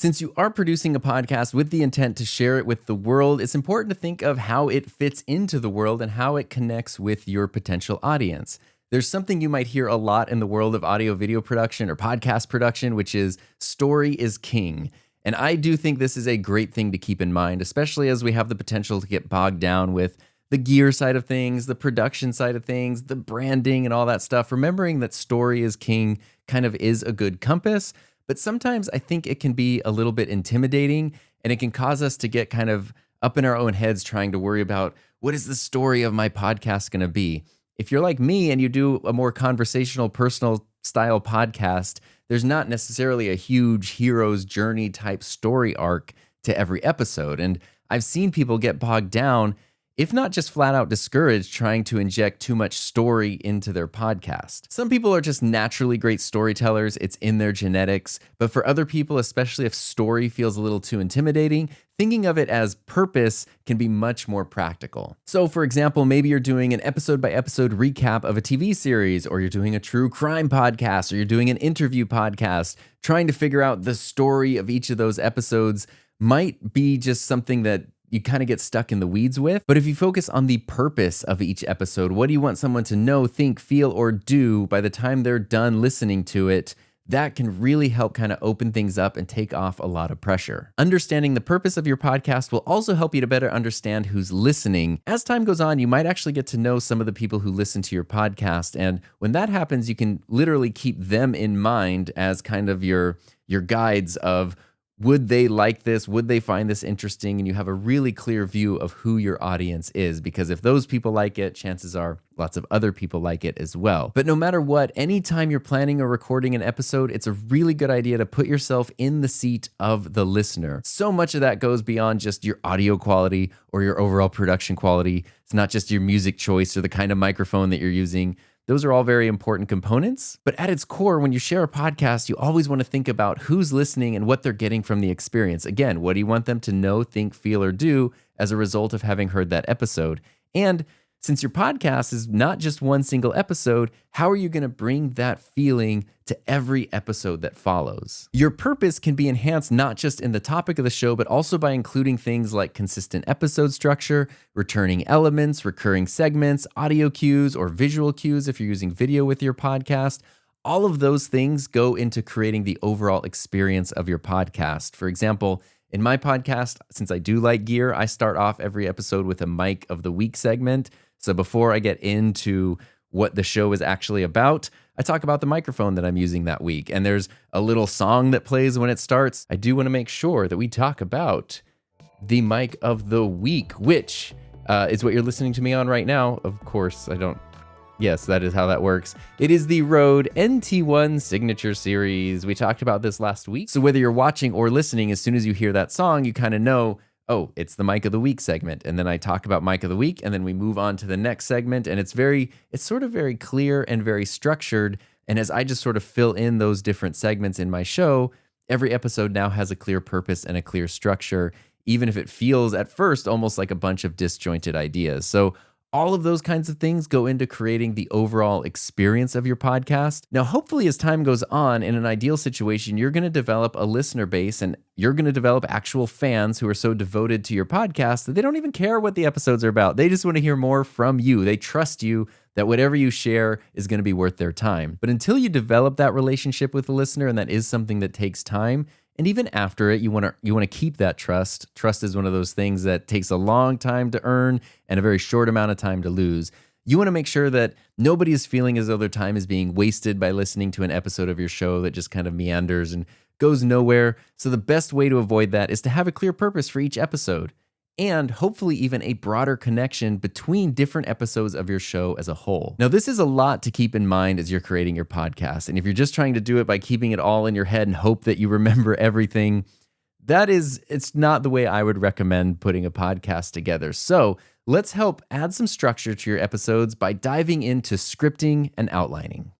Since you are producing a podcast with the intent to share it with the world, it's important to think of how it fits into the world and how it connects with your potential audience. There's something you might hear a lot in the world of audio video production or podcast production, which is story is king. And I do think this is a great thing to keep in mind, especially as we have the potential to get bogged down with the gear side of things, the production side of things, the branding and all that stuff. Remembering that story is king kind of is a good compass. But sometimes I think it can be a little bit intimidating and it can cause us to get kind of up in our own heads trying to worry about what is the story of my podcast going to be. If you're like me and you do a more conversational, personal style podcast, there's not necessarily a huge hero's journey type story arc to every episode. And I've seen people get bogged down, if not just flat out discouraged, trying to inject too much story into their podcast. Some people are just naturally great storytellers, it's in their genetics, but for other people, especially if story feels a little too intimidating, thinking of it as purpose can be much more practical. So for example, maybe you're doing an episode by episode recap of a TV series, or you're doing a true crime podcast, or you're doing an interview podcast. Trying to figure out the story of each of those episodes might be just something that you kind of get stuck in the weeds with. But if you focus on the purpose of each episode, what do you want someone to know, think, feel, or do by the time they're done listening to it, that can really help kind of open things up and take off a lot of pressure. Understanding the purpose of your podcast will also help you to better understand who's listening. As time goes on, you might actually get to know some of the people who listen to your podcast. And when that happens, you can literally keep them in mind as kind of your guides of, would they like this? Would they find this interesting? And you have a really clear view of who your audience is, because if those people like it, chances are lots of other people like it as well. But no matter what, anytime you're planning or recording an episode, it's a really good idea to put yourself in the seat of the listener. So much of that goes beyond just your audio quality or your overall production quality. It's not just your music choice or the kind of microphone that you're using. Those are all very important components, but at its core, when you share a podcast, you always want to think about who's listening and what they're getting from the experience. Again, what do you want them to know, think, feel, or do as a result of having heard that episode? And since your podcast is not just one single episode, how are you going to bring that feeling to every episode that follows? Your purpose can be enhanced not just in the topic of the show, but also by including things like consistent episode structure, returning elements, recurring segments, audio cues, or visual cues if you're using video with your podcast. All of those things go into creating the overall experience of your podcast. For example, in my podcast, since I do like gear, I start off every episode with a mic of the week segment. So before I get into what the show is actually about, I talk about the microphone that I'm using that week. And there's a little song that plays when it starts. I do want to make sure that we talk about the mic of the week, which is what you're listening to me on right now. Of course, yes, that is how that works. It is the Rode NT1 Signature Series. We talked about this last week. So whether you're watching or listening, as soon as you hear that song, you kind of know, oh, it's the Mic of the Week segment. And then I talk about Mic of the Week, and then we move on to the next segment. And it's sort of very clear and very structured. And as I just sort of fill in those different segments in my show, every episode now has a clear purpose and a clear structure, even if it feels at first almost like a bunch of disjointed ideas. So all of those kinds of things go into creating the overall experience of your podcast. Now, hopefully, as time goes on, in an ideal situation, you're going to develop a listener base and you're going to develop actual fans who are so devoted to your podcast that they don't even care what the episodes are about. They just want to hear more from you. They trust you that whatever you share is going to be worth their time. But until you develop that relationship with the listener, and that is something that takes time, and even after it, you want to keep that trust. Trust is one of those things that takes a long time to earn and a very short amount of time to lose. You want to make sure that nobody is feeling as though their time is being wasted by listening to an episode of your show that just kind of meanders and goes nowhere. So the best way to avoid that is to have a clear purpose for each episode, and hopefully even a broader connection between different episodes of your show as a whole. Now, this is a lot to keep in mind as you're creating your podcast. And if you're just trying to do it by keeping it all in your head and hope that you remember everything, it's not the way I would recommend putting a podcast together. So let's help add some structure to your episodes by diving into scripting and outlining.